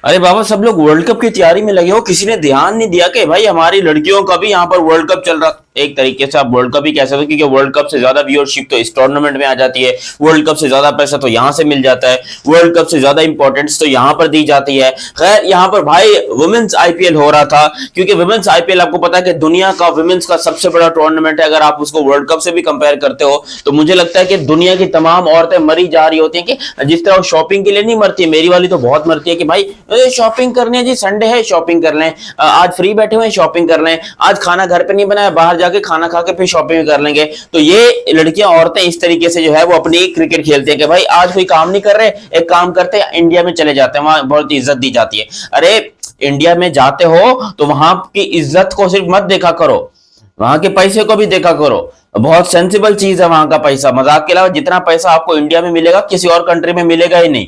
अरे बाबा, सब लोग वर्ल्ड कप की तैयारी में लगे हो, किसी ने ध्यान नहीं दिया कि भाई हमारी लड़कियों का भी यहाँ पर वर्ल्ड कप चल रहा। एक तरीके से आप वर्ल्ड कप ही कह सकते हो, क्योंकि वर्ल्ड कप से ज्यादा व्यूअरशिप तो इस टूर्नामेंट में आ जाती है, वर्ल्ड कप से ज्यादा पैसा तो यहाँ से मिल जाता है, वर्ल्ड कप से ज्यादा इंपॉर्टेंस तो यहाँ पर दी जाती है। खैर, यहाँ पर भाई वुमेन्स आईपीएल हो रहा था, क्योंकि वुमेन्स आईपीएल आपको पता है कि दुनिया का वुमेन्स का सबसे बड़ा टूर्नामेंट है। अगर आप उसको वर्ल्ड कप से भी कंपेयर करते हो तो मुझे लगता है कि दुनिया की तमाम औरतें मरी जा रही होती हैं, कि जिस तरह शॉपिंग के लिए नहीं मरती, मेरी वाली तो बहुत मरती है कि भाई शॉपिंग करनी है जी, संडे है शॉपिंग कर लें, आज फ्री बैठे हुए शॉपिंग कर लें, आज खाना घर पे नहीं बनाया बाहर जाके खाना खा के फिर शॉपिंग कर लेंगे। तो ये लड़कियां औरतें इस तरीके से जो है वो अपनी क्रिकेट खेलती है कि भाई आज कोई काम नहीं कर रहे, एक काम करते हैं इंडिया में चले जाते हैं, वहां बहुत इज्जत दी जाती है। अरे इंडिया में जाते हो तो वहां की इज्जत को सिर्फ मत देखा करो, वहां के पैसे को भी देखा करो। बहुत सेंसिबल चीज है वहां का पैसा, मजाक के अलावा जितना पैसा आपको इंडिया में मिलेगा किसी और कंट्री में मिलेगा ही नहीं।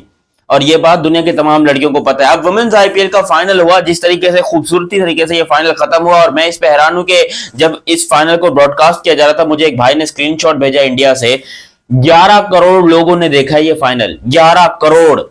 और ये बात दुनिया की तमाम लड़कियों को पता है। अब वुमेन्स आईपीएल का फाइनल हुआ, जिस तरीके से खूबसूरती तरीके से ये फाइनल खत्म हुआ, और मैं इस पे हैरान हूं कि जब इस फाइनल को ब्रॉडकास्ट किया जा रहा था, मुझे एक भाई ने स्क्रीनशॉट भेजा इंडिया से, 11 करोड़ लोगों ने देखा ये फाइनल, 11 करोड़।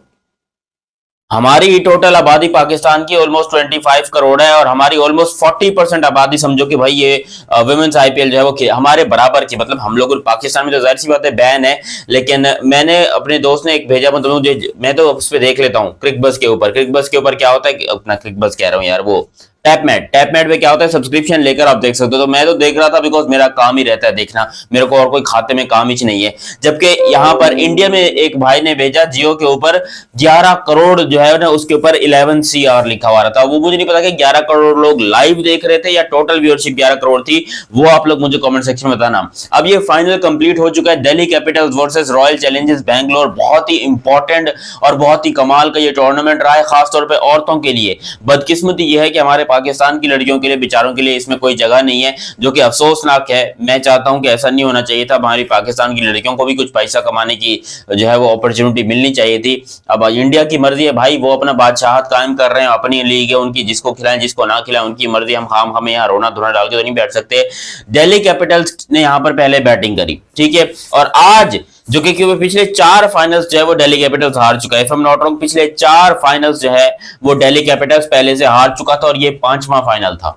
हमारी टोटल आबादी पाकिस्तान की ऑलमोस्ट 25 करोड़ है, और हमारी ऑलमोस्ट 40% आबादी समझो कि भाई ये वुमेन्स आईपीएल जो है वो हमारे बराबर की, मतलब हम लोग पाकिस्तान में तो जाहिर सी बात है बैन है, लेकिन मैंने अपने दोस्त ने एक भेजा, मतलब मुझे, मैं तो उस पर देख लेता हूँ क्रिकबज़ के ऊपर। क्रिकबज़ के ऊपर क्या होता है, अपना क्रिकबज़ कह रहा हूँ यार, वो टैपमेट पे क्या होता है, सब्सक्रिप्शन लेकर आप देख सकते हो। तो मैं तो देख रहा था, बिकॉज मेरा काम ही रहता है देखना, मेरे को और कोई खाते में काम ही नहीं है। जबकि यहाँ पर इंडिया में एक भाई ने भेजा जियो के ऊपर 11 करोड़ जो है ना, उसके ऊपर 11 CR लिखा हुआ था। वो मुझे नहीं पता कि 11 करोड़ लोग लाइव देख रहे थे या टोटल व्यूअरशिप 11 करोड़ थी, वो आप लोग मुझे कमेंट सेक्शन में बताना। अब ये फाइनल कंप्लीट हो चुका है, Delhi Capitals versus royal Challengers Bangalore. बहुत ही इंपॉर्टेंट और बहुत ही कमाल का ये टूर्नामेंट रहा है, खासतौर पर औरतों के लिए। बदकिस्मती ये है कि हमारे पाकिस्तान की लड़कियों के लिए, बेचारों के लिए इसमें कोई जगह नहीं है, जो कि अफसोसनाक है। मैं चाहता हूं कि ऐसा नहीं होना चाहिए था, हमारी पाकिस्तान की लड़कियों को भी कुछ पैसा कमाने की जो है वो अपॉर्चुनिटी मिलनी चाहिए थी। अब इंडिया की मर्जी है भाई, वो अपना बादशाहत कायम कर रहे हैं, अपनी लीग है उनकी, जिसको खिलाएं जिसको ना खिलाएं उनकी मर्जी। हमें यहाँ रोना धोना डाल के तो नहीं बैठ सकते। दिल्ली कैपिटल्स ने यहाँ पर पहले बैटिंग करी, ठीक है, और आज जो कि पिछले 4 फाइनल्स जो है वो दिल्ली कैपिटल्स हार चुका है। If I am not wrong, पिछले 4 फाइनल्स जो है वो दिल्ली कैपिटल्स पहले से हार चुका था, और ये 5वां फाइनल था।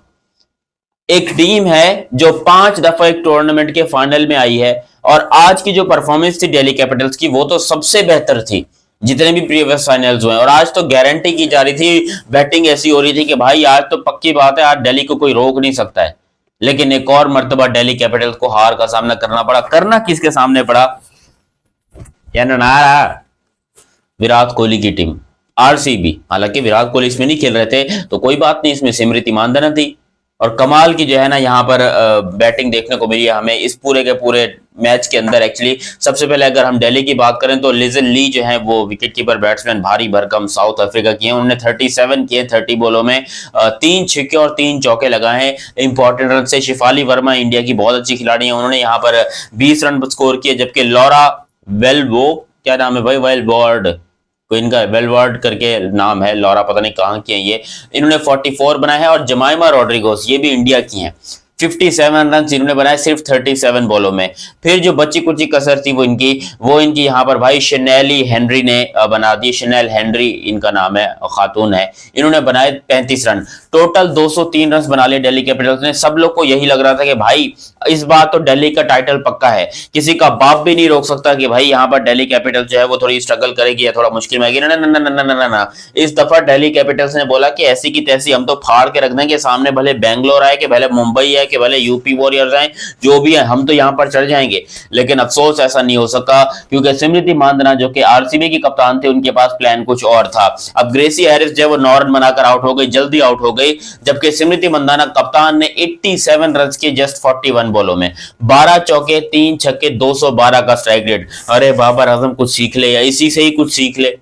एक टीम है जो 5 दफा एक टूर्नामेंट के फाइनल में आई है, और आज की जो परफॉर्मेंस थी दिल्ली कैपिटल्स की, वो तो सबसे बेहतर थी जितने भी प्रीवियस फाइनल्स हुए। और आज तो गारंटी की जा रही थी, बैटिंग ऐसी हो रही थी कि भाई आज तो पक्की बात है, आज दिल्ली को कोई रोक नहीं सकता है। लेकिन एक और मर्तबा दिल्ली कैपिटल्स को हार का सामना करना पड़ा। करना किसके सामने पड़ा, विराट कोहली की टीम आरसीबी। हालांकि विराट कोहली इसमें नहीं खेल रहे थे, तो कोई बात नहीं, इसमें सिमरती मानधना थी। और कमाल की जो है ना यहाँ पर बैटिंग देखने को मिली है हमें इस पूरे के पूरे मैच के अंदर। एक्चुअली सबसे पहले अगर हम दिल्ली की बात करें तो लिजन ली जो है वो विकेट कीपर बैट्समैन भारी भरकम साउथ अफ्रीका की है। उन्होंने 37 किए 30 बॉलों में, 3 छक्के और 3 चौके लगाए हैं इंपॉर्टेंट रन से। शिफाली वर्मा इंडिया की बहुत अच्छी खिलाड़ी है, उन्होंने यहाँ पर 20 रन स्कोर किए। जबकि लॉरा वेलवो, क्या नाम है भाई, वेलबॉर्ड, कोई इनका वेलवर्ड करके नाम है, लॉरा पता नहीं कहाँ की है ये, इन्होंने 44 बनाए हैं। और जमाइमा रोड्रिगोस ये भी इंडिया की हैं, 57 रन इन्होंने बनाए सिर्फ 37 बॉलों में। फिर जो बची कुची कसर थी वो इनकी यहाँ पर भाई शनेली हेनरी ने बना दी। शनेल हेनरी इनका नाम है, खातून है, इन्होंने बनाए 35 रन। टोटल 203 रन बना लिए दिल्ली कैपिटल्स ने। सब लोग को यही लग रहा था कि भाई इस बार तो दिल्ली का टाइटल पक्का है, किसी का बाप भी नहीं रोक सकता कि भाई यहाँ पर दिल्ली कैपिटल्स जो है वो थोड़ी स्ट्रगल करेगी या थोड़ा मुश्किल में आएगी। ना ना ना ना ना ना ना, इस दफा दिल्ली कैपिटल्स ने बोला कि ऐसी की तैसी हम तो फाड़ के रख देंगे, सामने भले बैंगलोर आए कि भले मुंबई आए कि भले यूपी वॉरियर्स आए, जो भी है हम तो यहाँ पर चढ़ जाएंगे। लेकिन अफसोस ऐसा नहीं हो सका, क्योंकि स्मृति मानधना जो कि आरसीबी की कप्तान थे, उनके पास प्लान कुछ और था। अब ग्रेसी हैरिस जो है वो 9 रन बनाकर आउट हो गई, जल्दी आउट हो गई। जबकि स्मृति मंदाना कप्तान ने 87 रन किए जस्ट 41 बॉलों में, 12 चौके 3 छक्के, 212 का स्ट्राइक रेट। अरे बाबर आजम कुछ सीख ले, या इसी से ही कुछ सीख ले।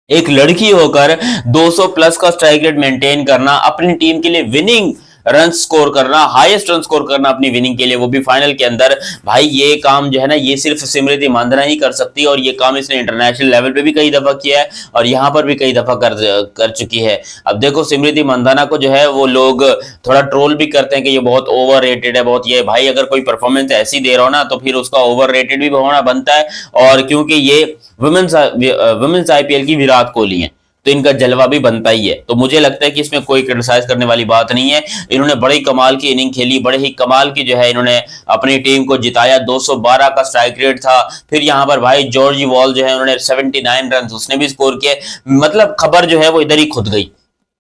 एक लड़की होकर 200 प्लस का स्ट्राइक रेट मेंटेन करना, अपनी टीम के लिए विनिंग रन स्कोर करना, हाईएस्ट रन स्कोर करना अपनी विनिंग के लिए, वो भी फाइनल के अंदर, भाई ये काम जो है ना ये सिर्फ स्मृति मानधना ही कर सकती है। और ये काम इसने इंटरनेशनल लेवल पे भी कई दफा किया है और यहाँ पर भी कई दफा कर चुकी है। अब देखो स्मृति मानधना को जो है वो लोग थोड़ा ट्रोल भी करते हैं कि ये बहुत ओवर रेटेड है, बहुत ये, भाई अगर कोई परफॉर्मेंस ऐसी दे रहा हो ना तो फिर उसका ओवर रेटेड भी होना बनता है। और क्योंकि ये वुमेन्स आईपीएल की विराट कोहली है, तो इनका जलवा भी बनता ही है। तो मुझे लगता है कि इसमें कोई क्रिटिसाइज करने वाली बात नहीं है। इन्होंने बड़ी कमाल की इनिंग खेली, बड़े ही कमाल की जो है इन्होंने अपनी टीम को जिताया। 212 का स्ट्राइक रेट था। फिर यहाँ पर भाई जॉर्जी वॉल जो है उन्होंने 79 रन उसने भी स्कोर किए। मतलब खबर जो है वो इधर ही खुद गई,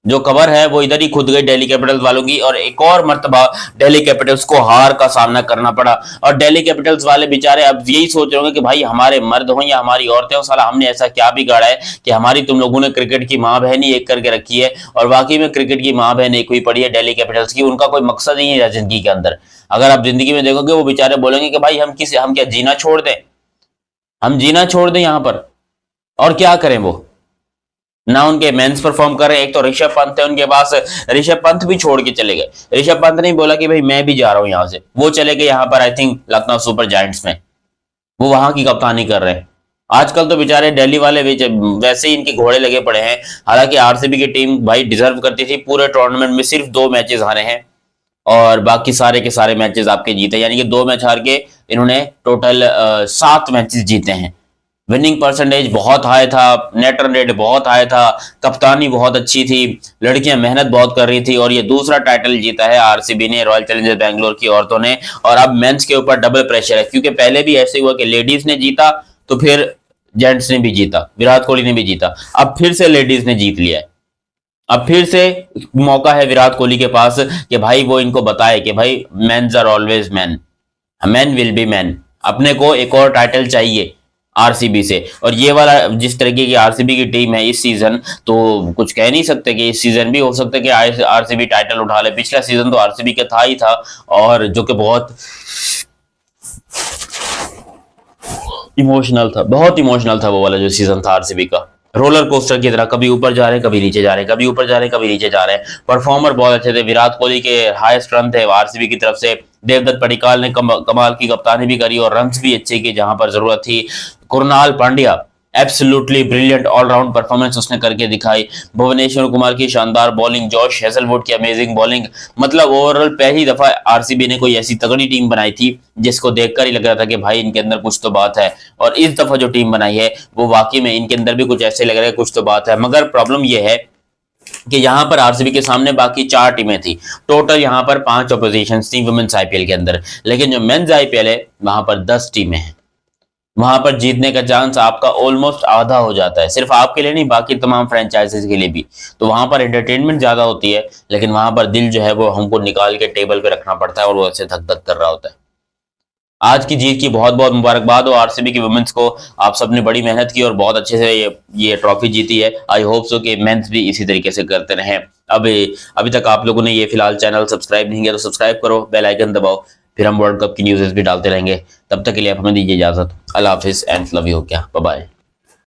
जो खबर है वो इधर ही खुद गई दिल्ली कैपिटल्स वालों की, और एक और मर्तबा दिल्ली कैपिटल्स को हार का सामना करना पड़ा। और दिल्ली कैपिटल्स वाले बेचारे अब यही सोच रहे होंगे कि भाई हमारे मर्द हो या हमारी औरतें हो, साला हमने ऐसा क्या बिगाड़ा है कि हमारी तुम लोगों ने क्रिकेट की मां बहन ही एक करके रखी है। और वाकई में क्रिकेट की मां बहन एक हुई पड़ी है दिल्ली कैपिटल्स की। उनका कोई मकसद ही नहीं है जिंदगी के अंदर। अगर आप जिंदगी में देखोगे वो बेचारे बोलेंगे कि भाई हम क्या जीना छोड़ दें, हम जीना छोड़ दें यहाँ पर, और क्या करें। वो ना उनके मेंस परफॉर्म कर रहे हैं। एक तो ऋषभ पंत है उनके पास, ऋषभ पंत भी छोड़ के चले गए। ऋषभ पंत ने बोला कि भाई मैं भी जा रहा हूं यहां से, वो चले गए यहाँ पर I think Lucknow super giants में, वो वहां की कप्तानी कर रहे हैं। आजकल तो बेचारे दिल्ली वाले वैसे ही इनके घोड़े लगे पड़े हैं। हालांकि आरसीबी की टीम भाई डिजर्व करती थी, पूरे टूर्नामेंट में सिर्फ 2 मैचेस हारे हैं और बाकी सारे के सारे मैचेस आपके जीते, यानी कि 2 मैच हार के इन्होंने टोटल 7 मैचेस जीते हैं। विनिंग परसेंटेज बहुत हाई था, नेट रन रेट बहुत हाई था, कप्तानी बहुत अच्छी थी, लड़कियां मेहनत बहुत कर रही थी, और ये दूसरा टाइटल जीता है आरसीबी ने, रॉयल चैलेंजर्स बैंगलोर की औरतों ने। और अब मेंस के ऊपर डबल प्रेशर है, क्योंकि पहले भी ऐसे हुआ कि लेडीज ने जीता तो फिर जेंट्स ने भी जीता, विराट कोहली ने भी जीता, अब फिर से लेडीज ने जीत लिया है। अब फिर से मौका है विराट कोहली के पास कि भाई वो इनको बताए कि भाई mens are always man, man will be man. अपने को एक और टाइटल चाहिए आरसीबी से। और ये वाला जिस तरीके की आरसीबी की टीम है इस सीजन, तो कुछ कह नहीं सकते कि इस सीजन भी हो सकता है कि आरसीबी टाइटल उठा ले। पिछला सीजन तो आरसीबी का था ही था, और जो कि बहुत इमोशनल था, बहुत इमोशनल था वो वाला जो सीजन था आरसीबी का। रोलर कोस्टर की तरह, कभी ऊपर जा रहे हैं कभी नीचे जा रहे हैं, कभी ऊपर जा रहे हैं कभी नीचे जा रहे हैं। परफॉर्मर बहुत अच्छे थे, विराट कोहली के हाईएस्ट रन थे आरसीबी की तरफ से। देवदत्त पडिक्कल ने कमाल की कप्तानी भी करी और रन्स भी अच्छे की जहां पर जरूरत थी। Kunal Pandya absolutely brilliant allround performance उसने करके दिखाई। भुवनेश्वर कुमार की शानदार बॉलिंग, जॉश हेजलवुड की अमेजिंग बॉलिंग। मतलब ओवरऑल पहली दफा आरसीबी ने कोई ऐसी तगड़ी टीम बनाई थी जिसको देखकर ही लग रहा था कि भाई इनके अंदर कुछ तो बात है। और इस दफा जो टीम बनाई है वो वाकई में इनके अंदर भी कुछ ऐसे लग रहा है कुछ तो बात है। मगर प्रॉब्लम यह है कि यहां पर आरसीबी के सामने बाकी 4 टीमें थी। टोटल यहां पर 5 ऑपोजिशन थी वुमेन्स आईपीएल के अंदर, लेकिन जो मेंस आईपीएल है वहां पर 10 टीमें हैं। वहां पर जीतने का चांस आपका ऑलमोस्ट आधा हो जाता है, सिर्फ आपके लिए नहीं बाकी तमाम फ्रेंचाइजीज के लिए भी। तो वहां पर एंटरटेनमेंट ज्यादा होती है, लेकिन वहां पर दिल जो है वो हमको निकाल के टेबल पे रखना पड़ता है और वो ऐसे धक धक कर रहा होता है। आज की जीत की बहुत बहुत मुबारकबाद हो आरसीबी की वुमेन्स को। आप सबने बड़ी मेहनत की और बहुत अच्छे से ये ट्रॉफी जीती है। आई होप सो कि मेंस भी इसी तरीके से करते रहें। अभी तक आप लोगों ने ये फिलहाल चैनल सब्सक्राइब नहीं किया तो सब्सक्राइब करो, बेल आइकन दबाओ, फिर हम वर्ल्ड कप की न्यूज़ भी डालते रहेंगे। तब तक के लिए आप हमें दीजिए इजाजत। अल्लाह हाफिज एंड लव यू। क्या बाय बाय।